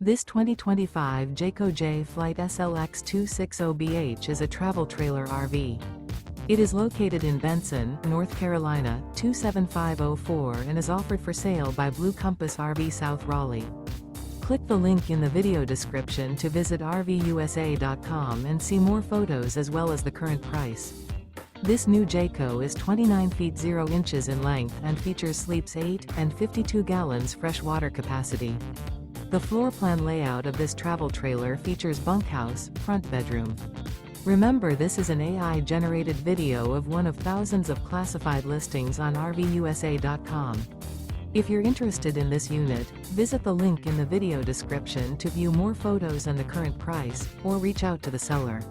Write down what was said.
This 2025 Jayco Jay Flight SLX 260BH is a travel trailer RV. It is located in Benson, North Carolina, 27504 and is offered for sale by Blue Compass RV South Raleigh. Click the link in the video description to visit RVUSA.com and see more photos as well as the current price. This new Jayco is 29 feet 0 inches in length and features sleeps 8 and 52 gallons fresh water capacity. The floor plan layout of this travel trailer features bunkhouse, front bedroom. Remember, this is an AI-generated video of one of thousands of classified listings on RVUSA.com. If you're interested in this unit, visit the link in the video description to view more photos and the current price, or reach out to the seller.